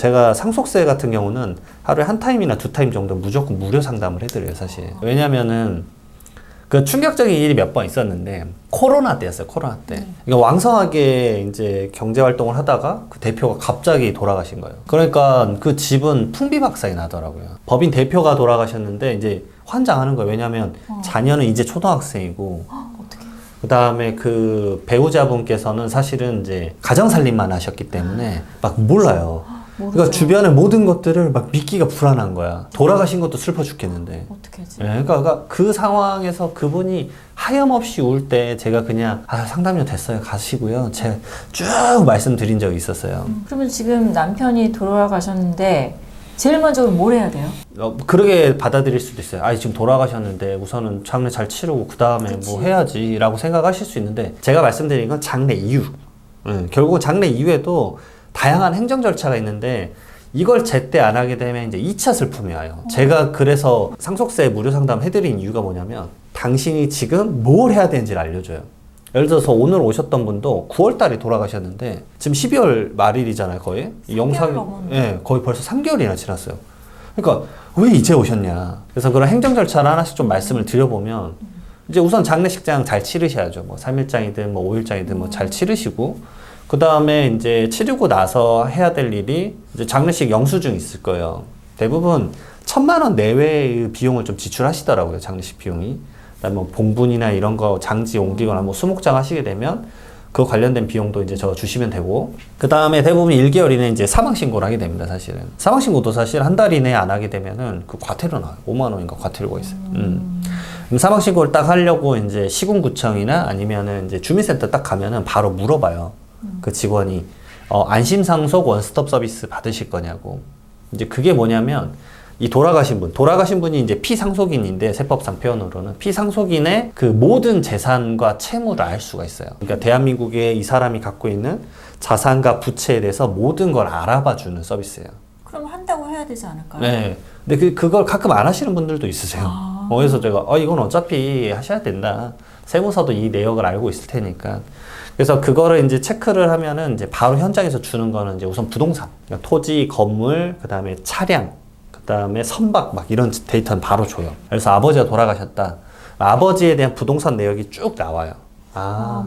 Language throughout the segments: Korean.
제가 상속세 같은 경우는 하루에 한 타임이나 두 타임 정도 무조건 무료 상담을 해드려요, 사실. 왜냐면은 그 충격적인 일이 몇 번 있었는데 코로나 때였어요. 코로나 때. 그러니까 왕성하게 이제 경제 활동을 하다가 그 대표가 갑자기 돌아가신 거예요. 그러니까 그 집은 풍비박산이 나더라고요. 법인 대표가 돌아가셨는데 이제 환장하는 거예요. 왜냐면 자녀는 이제 초등학생이고 그 다음에 그 배우자분께서는 사실은 이제 가정살림만 하셨기 때문에 막 몰라요. 그러니까 주변의 모든 것들을 막 믿기가 불안한 거야. 돌아가신 것도 슬퍼 죽겠는데. 어떻게 하지? 네, 그러니까 그 상황에서 그분이 하염없이 울 때 제가 그냥 상담료 됐어요. 가시고요. 제가 쭉 말씀드린 적이 있었어요. 그러면 지금 남편이 돌아가셨는데 제일 먼저 뭘 해야 돼요? 그러게 받아들일 수도 있어요. 지금 돌아가셨는데 우선은 장례 잘 치르고 그 다음에 뭐 해야지 라고 생각하실 수 있는데 제가 말씀드린 건 장례 이후. 결국 장례 이후에도 다양한 행정 절차가 있는데 이걸 제때 안 하게 되면 이제 2차 슬픔이 와요. 제가 그래서 상속세 무료 상담 해드린 이유가 뭐냐면 당신이 지금 뭘 해야 되는지를 알려줘요. 예를 들어서 오늘 오셨던 분도 9월 달에 돌아가셨는데 지금 12월 말일이잖아요, 거의. 영상이 거의 벌써 3개월이나 지났어요. 그러니까 왜 이제 오셨냐. 그래서 그런 행정 절차를 하나씩 좀 말씀을 드려보면 이제 우선 장례식장 잘 치르셔야죠. 뭐 3일장이든 뭐 5일장이든 뭐 잘 치르시고 그 다음에 이제 치르고 나서 해야 될 일이 이제 장례식 영수증 있을 거예요. 대부분 1,000만 원 내외의 비용을 좀 지출하시더라고요, 장례식 비용이. 그다음에 뭐 봉분이나 이런 거 장지 옮기거나 뭐 수목장 하시게 되면 그 관련된 비용도 이제 저 주시면 되고 그 다음에 대부분 1개월 이내에 이제 사망신고를 하게 됩니다, 사실은. 사망신고도 사실 한 달 이내에 안 하게 되면은 그 과태료 나와요. 5만 원인가 과태료가 있어요. 그럼 사망신고를 딱 하려고 이제 시군구청이나 아니면은 이제 주민센터 딱 가면은 바로 물어봐요. 그 직원이 안심상속 원스톱 서비스 받으실 거냐고. 이제 그게 뭐냐면 이 돌아가신 분이 이제 피상속인인데 세법상 표현으로는 피상속인의 그 모든 재산과 채무를 알 수가 있어요. 그러니까 대한민국에 이 사람이 갖고 있는 자산과 부채에 대해서 모든 걸 알아봐 주는 서비스예요. 그럼 한다고 해야 되지 않을까요? 네. 근데 그걸 가끔 안 하시는 분들도 있으세요. 그래서 제가 이건 어차피 하셔야 된다. 세무서도 이 내역을 알고 있을 테니까. 그래서 그거를 이제 체크를 하면은 이제 바로 현장에서 주는 거는 이제 우선 부동산, 그러니까 토지, 건물, 그 다음에 차량, 그 다음에 선박 막 이런 데이터는 바로 줘요. 그래서 아버지가 돌아가셨다. 아버지에 대한 부동산 내역이 쭉 나와요.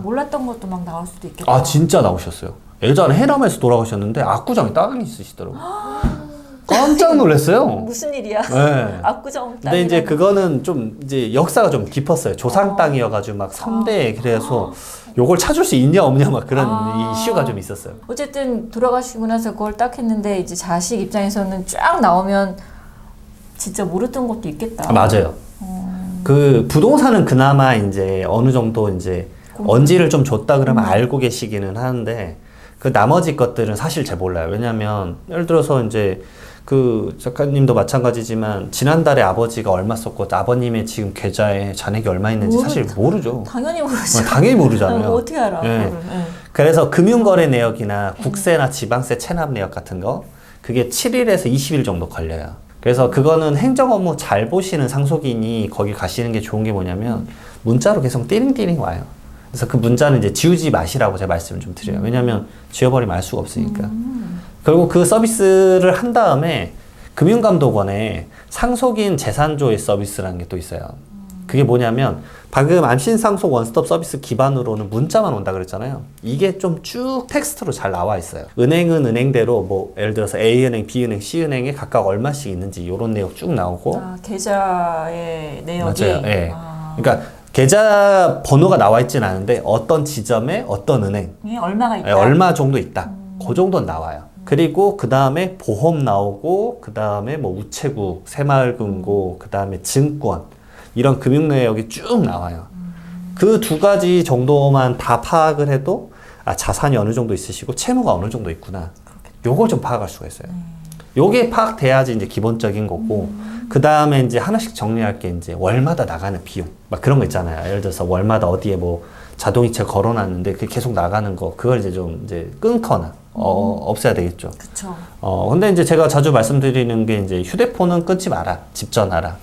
몰랐던 것도 막 나올 수도 있겠다. 진짜 나오셨어요. 예전에 해남에서 돌아가셨는데 압구정에 땅이 있으시더라고요. 깜짝 놀랐어요. 무슨 일이야? 네. 압구정 땅. 근데 이제 그거는 좀 이제 역사가 좀 깊었어요. 조상 땅이어가지고 막 선대 그래서 요걸 찾을 수 있냐 없냐 막 그런 이슈가 좀 있었어요. 어쨌든 돌아가시고 나서 그걸 딱 했는데 이제 자식 입장에서는 쫙 나오면 진짜 모르던 것도 있겠다. 맞아요. 그 부동산은 그나마 이제 어느 정도 이제 언지를 좀 줬다 그러면 알고 계시기는 하는데 그 나머지 것들은 사실 잘 몰라요. 왜냐면 예를 들어서 이제 그 작가님도 마찬가지지만 지난달에 아버지가 얼마 썼고 아버님의 지금 계좌에 잔액이 얼마 있는지 사실 모르죠. 당연히 모르죠. 당연히 모르잖아요. 어떻게 알아? 네. 그래서 금융거래 내역이나 국세나 지방세 체납 내역 같은 거 그게 7일에서 20일 정도 걸려요. 그래서 그거는 행정 업무 잘 보시는 상속인이 거기 가시는 게 좋은 게 뭐냐면 문자로 계속 띠링띠링 와요. 그래서 그 문자는 이제 지우지 마시라고 제가 말씀을 좀 드려요. 왜냐면 지워버리면 알 수가 없으니까. 그리고 그 서비스를 한 다음에 금융감독원에 상속인 재산조회 서비스라는 게 또 있어요. 그게 뭐냐면 방금 안심상속 원스톱 서비스 기반으로는 문자만 온다 그랬잖아요. 이게 좀 쭉 텍스트로 잘 나와 있어요. 은행은 은행대로 뭐 예를 들어서 A은행, B은행, C은행에 각각 얼마씩 있는지 이런 내용 쭉 나오고 계좌의 내역이 맞아요. 네. 그러니까 계좌 번호가 나와 있진 않은데 어떤 지점에 어떤 은행이 얼마가 있다. 얼마 정도 있다. 그 정도는 나와요. 그리고 그 다음에 보험 나오고 그 다음에 뭐 우체국, 새마을금고, 그 다음에 증권 이런 금융 내역이 쭉 나와요. 그 두 가지 정도만 다 파악을 해도 자산이 어느 정도 있으시고 채무가 어느 정도 있구나. 요걸 좀 파악할 수가 있어요. 요게 파악돼야지 이제 기본적인 거고 그 다음에 이제 하나씩 정리할 게 이제 월마다 나가는 비용 막 그런 거 있잖아요. 예를 들어서 월마다 어디에 뭐 자동이체 걸어놨는데 그게 계속 나가는 거 그걸 이제 좀 이제 끊거나 없애야 되겠죠. 그쵸. 근데 이제 제가 자주 말씀드리는 게 이제 휴대폰은 끊지 마라. 집 전화라.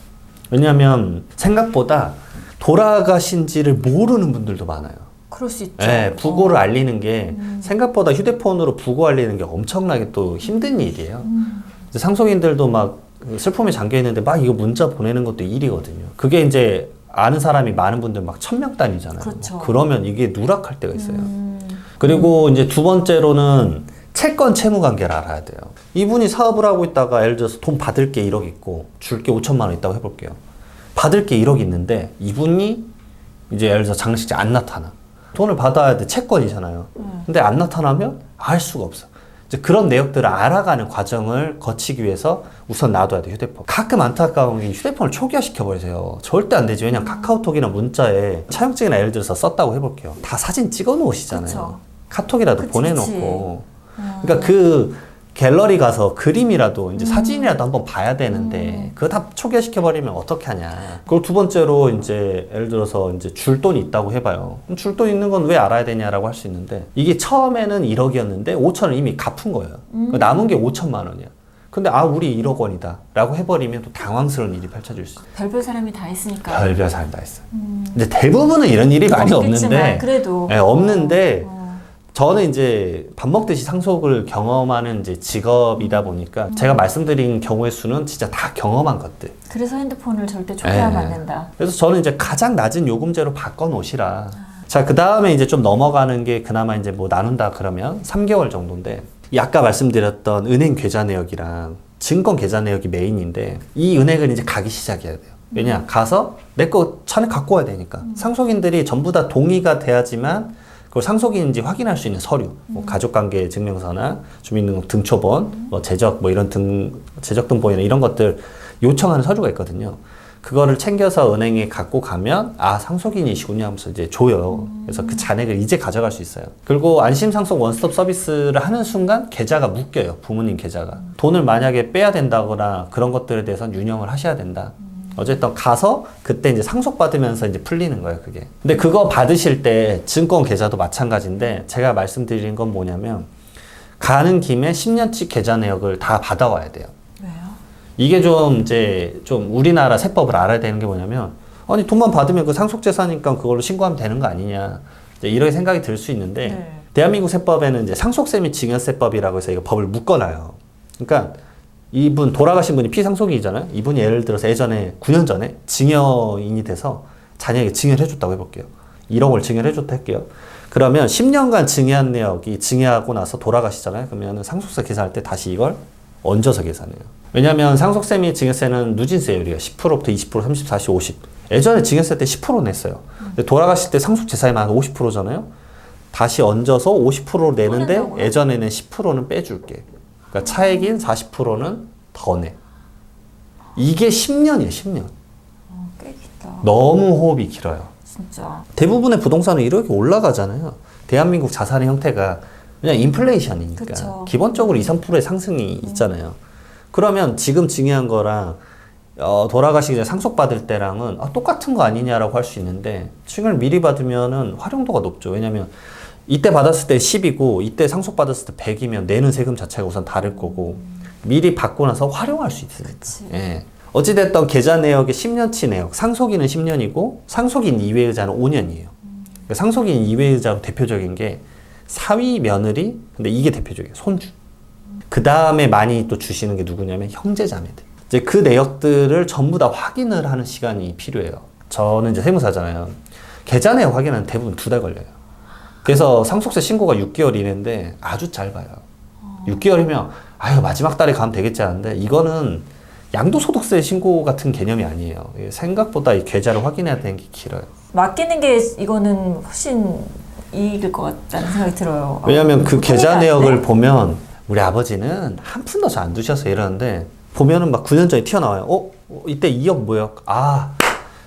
왜냐면 생각보다 돌아가신지를 모르는 분들도 많아요. 그럴 수 있죠. 네, 부고를 알리는 게 생각보다 휴대폰으로 부고 알리는 게 엄청나게 또 힘든 일이에요. 이제 상속인들도 막 슬픔에 잠겨 있는데 막 이거 문자 보내는 것도 일이거든요. 그게 이제 아는 사람이 많은 분들 막 1000명 단위잖아요. 그렇죠. 그러면 이게 누락할 때가 있어요. 그리고 이제 두 번째로는 채권 채무 관계를 알아야 돼요. 이분이 사업을 하고 있다가 예를 들어서 돈 받을 게 1억 있고 줄 게 5천만 원 있다고 해볼게요. 받을 게 1억 있는데 이분이 이제 예를 들어서 장례식장 안 나타나. 돈을 받아야 돼. 채권이잖아요. 근데 안 나타나면 알 수가 없어. 이제 그런 내역들을 알아가는 과정을 거치기 위해서 우선 놔둬야 돼, 휴대폰. 가끔 안타까운 게 휴대폰을 초기화시켜버리세요. 절대 안 되지. 왜냐면 카카오톡이나 문자에 차용증이나 예를 들어서 썼다고 해볼게요. 다 사진 찍어 놓으시잖아요. 그쵸. 카톡이라도 그치, 보내놓고. 그러니까 그 갤러리 가서 그림이라도 이제 사진이라도 한번 봐야 되는데 그거 다 초기화시켜버리면 어떻게 하냐. 그리고 두 번째로 이제 예를 들어서 이제 줄 돈이 있다고 해봐요. 그럼 줄 돈 있는 건 왜 알아야 되냐라고 할 수 있는데 이게 처음에는 1억이었는데 5천을 이미 갚은 거예요. 남은 게 5천만 원이야. 근데 우리 1억 원이다 라고 해버리면 또 당황스러운 일이 펼쳐질 수 있어요. 별별 사람이 다 있으니까. 별별 사람 다 있어요. 근데 대부분은 이런 일이 많이 없는데 그래도 네, 없는데 저는 이제 밥 먹듯이 상속을 경험하는 이제 직업이다 보니까 제가 말씀드린 경우의 수는 진짜 다 경험한 것들. 그래서 핸드폰을 절대 초기화하면 안 된다. 그래서 저는 이제 가장 낮은 요금제로 바꿔 놓으시라. 자, 그 다음에 이제 좀 넘어가는 게 그나마 이제 뭐 나눈다 그러면 3개월 정도인데 이 아까 말씀드렸던 은행 계좌 내역이랑 증권 계좌 내역이 메인인데 이 은행을 이제 가기 시작해야 돼요. 왜냐? 가서 내 거 차내 갖고 와야 되니까. 상속인들이 전부 다 동의가 돼야지만 그걸 상속인인지 확인할 수 있는 서류, 뭐 가족관계 증명서나 주민등록 등초본, 뭐 재적, 뭐 이런 재적 등본이나 이런 것들 요청하는 서류가 있거든요. 그거를 챙겨서 은행에 갖고 가면 상속인이시군요 하면서 이제 줘요. 그래서 그 잔액을 이제 가져갈 수 있어요. 그리고 안심상속 원스톱 서비스를 하는 순간 계좌가 묶여요. 부모님 계좌가. 돈을 만약에 빼야 된다거나 그런 것들에 대해서는 유념을 하셔야 된다. 어쨌든 가서 그때 이제 상속받으면서 이제 풀리는 거예요, 그게. 근데 그거 받으실 때 증권 계좌도 마찬가지인데 제가 말씀드린 건 뭐냐면 가는 김에 10년치 계좌 내역을 다 받아와야 돼요. 왜요? 이게 좀 우리나라 세법을 알아야 되는 게 뭐냐면 아니 돈만 받으면 그 상속재산이니까 그걸로 신고하면 되는 거 아니냐 이제 이렇게 생각이 들 수 있는데 네. 대한민국 세법에는 이제 상속세 및 증여세법이라고 해서 이거 법을 묶어놔요. 그러니까 이분 돌아가신 분이 피상속인이잖아요. 이분이 예를 들어서 예전에 9년 전에 증여인이 돼서 자녀에게 증여를 해줬다고 해볼게요. 1억을 증여를 해줬다 할게요. 그러면 10년간 증여한 내역이 증여하고 나서 돌아가시잖아요. 그러면 상속세 계산할 때 다시 이걸 얹어서 계산해요. 왜냐하면 상속세 및 증여세는 누진세율이에요. 10%부터 20%, 30, 40, 50. 예전에 증여세 때 10% 냈어요. 근데 돌아가실 때 상속재산이 50%잖아요. 다시 얹어서 50%로 내는데 예전에는 10%는 빼줄게. 그러니까 차액인 40%는 더 내. 이게 10년이에요, 10년. 꽤 길다. 너무 호흡이 길어요. 진짜. 대부분의 부동산은 이렇게 올라가잖아요. 대한민국 자산의 형태가 그냥 인플레이션이니까. 그쵸. 기본적으로 2, 3%의 상승이 있잖아요. 그러면 지금 증여한 거랑 돌아가시기 전에 상속받을 때랑은 똑같은 거 아니냐라고 할 수 있는데 증여를 미리 받으면은 활용도가 높죠. 왜냐면 이때 받았을 때 10이고 이때 상속받았을 때 100이면 내는 세금 자체가 우선 다를 거고 미리 받고 나서 활용할 수 있으니까. 예. 어찌됐든 계좌 내역의 10년치 내역, 상속인은 10년이고 상속인 이외의자는 5년이에요. 그러니까 상속인 이외의자로 대표적인 게 사위, 며느리, 근데 이게 대표적이에요. 손주. 그 다음에 많이 또 주시는 게 누구냐면 형제자매들. 이제 그 내역들을 전부 다 확인을 하는 시간이 필요해요. 저는 이제 세무사잖아요. 계좌 내역 확인은 대부분 2달 걸려요. 그래서 상속세 신고가 6개월 이내인데 아주 짧아요. 6개월이면 마지막 달에 가면 되겠지 하는데 이거는 양도소득세 신고 같은 개념이 아니에요. 생각보다 이 계좌를 확인해야 되는 게 길어요. 맡기는 게 이거는 훨씬 이익일 것 같다는 생각이 들어요. 왜냐하면 그 계좌 내역을 보면 우리 아버지는 한 푼도 잘 안 두셔서 이러는데 보면은 막 9년 전에 튀어나와요. 이때 2억 뭐였?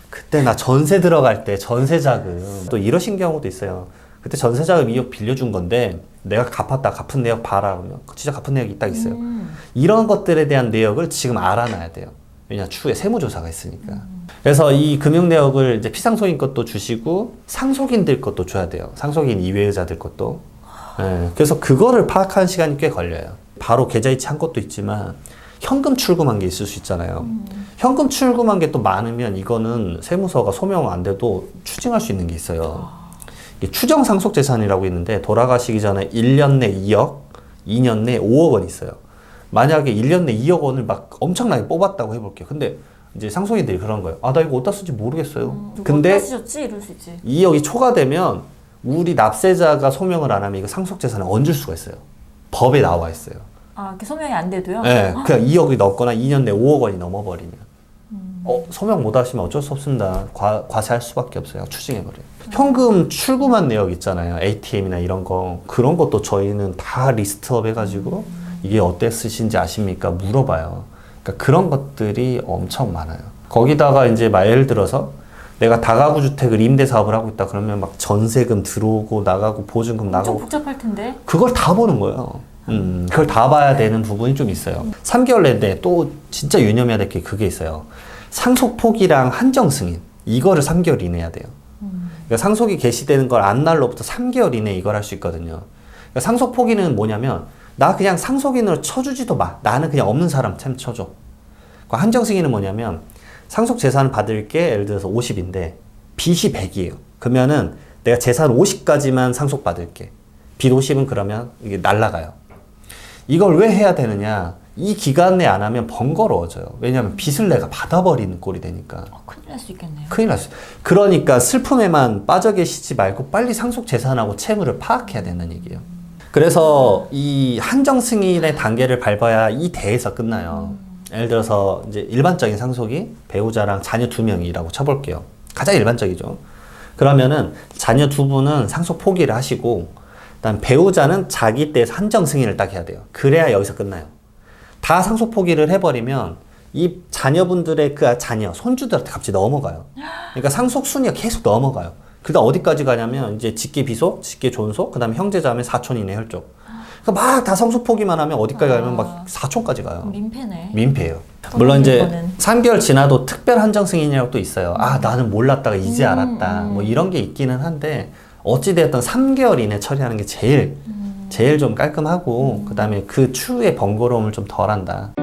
그때 나 전세 들어갈 때 전세자금 또 이러신 경우도 있어요. 그때 전세자금 2억 빌려준 건데 내가 갚은 내역 봐라 그러면 진짜 갚은 내역이 딱 있어요. 이런 것들에 대한 내역을 지금 알아놔야 돼요. 왜냐 추후에 세무조사가 있으니까. 그래서 이 금융 내역을 이제 피상속인 것도 주시고 상속인들 것도 줘야 돼요. 상속인 이외의자들 것도. 네, 그래서 그거를 파악하는 시간이 꽤 걸려요. 바로 계좌이체 한 것도 있지만 현금 출금한 게 있을 수 있잖아요. 현금 출금한 게 또 많으면 이거는 세무서가 소명 안 돼도 추징할 수 있는 게 있어요. 이게 추정 상속 재산이라고 있는데 돌아가시기 전에 1년 내 2억, 2년 내 5억 원 있어요. 만약에 1년 내 2억 원을 막 엄청나게 뽑았다고 해볼게요. 근데 이제 상속인들이 그런 거예요. 아, 나 이거 어디다 쓸지 모르겠어요. 근데 어디다 쓰셨지? 이럴 수 있지. 2억이 초과되면 우리 납세자가 소명을 안 하면 이거 상속 재산을 얹을 수가 있어요. 법에 나와 있어요. 아, 이렇게 소명이 안 돼도요? 네, 그냥 2억이 넘거나 2년 내 5억 원이 넘어버리면 소명 못 하시면 어쩔 수 없습니다. 과세할 수밖에 없어요. 추징해버려요. 현금 출금한 내역 있잖아요. ATM이나 이런 거. 그런 것도 저희는 다 리스트업 해가지고 이게 어때 쓰신지 아십니까? 물어봐요. 그러니까 그런 것들이 엄청 많아요. 거기다가 이제 막 예를 들어서 내가 다가구 주택을 임대 사업을 하고 있다 그러면 막 전세금 들어오고 나가고 보증금 엄청 나가고 복잡할 텐데. 그걸 다 보는 거예요. 그걸 다 봐야 되는 부분이 좀 있어요. 3개월 내인데 또 진짜 유념해야 될 게 그게 있어요. 상속 포기랑 한정 승인. 이거를 3개월 이내 해야 돼요. 그러니까 상속이 개시되는 걸 안 날로부터 3개월 이내 이걸 할 수 있거든요. 그러니까 상속 포기는 뭐냐면 나 그냥 상속인으로 쳐주지도 마. 나는 그냥 없는 사람 참 쳐줘. 그러니까 한정 승인은 뭐냐면 상속 재산을 받을 게 예를 들어서 50인데 빚이 100이에요. 그러면은 내가 재산 50까지만 상속 받을게. 빚 50은 그러면 이게 날라가요. 이걸 왜 해야 되느냐? 이 기간 내에 안 하면 번거로워져요. 왜냐하면 빚을 내가 받아버리는 꼴이 되니까. 큰일 날 수 있겠네요. 큰일 났어요. 그러니까 슬픔에만 빠져 계시지 말고 빨리 상속 재산하고 채무를 파악해야 된다는 얘기예요. 그래서 이 한정 승인의 단계를 밟아야 이 대에서 끝나요. 예를 들어서 이제 일반적인 상속이 배우자랑 자녀 2명이라고 쳐볼게요. 가장 일반적이죠. 그러면은 자녀 2분은 상속 포기를 하시고 그다음 배우자는 자기 때 한정 승인을 딱 해야 돼요. 그래야 여기서 끝나요. 다 상속 포기를 해버리면 이 자녀분들의 그 자녀, 손주들한테 갑자기 넘어가요. 그러니까 상속 순위가 계속 넘어가요. 그다음 어디까지 가냐면 이제 직계 비속, 직계 존속, 그다음에 형제자매 사촌 이내 혈족. 그러니까 막 다 상속 포기만 하면 어디까지 가면 막 사촌까지 가요. 민폐네. 민폐예요. 물론 이제 이거는. 3개월 지나도 특별 한정 승인이라고 또 있어요. 아, 나는 몰랐다가 이제 알았다. 뭐 이런 게 있기는 한데 어찌됐든 3개월 이내 처리하는 게 제일 좀 깔끔하고 그다음에 그 추후의 번거로움을 좀 덜한다.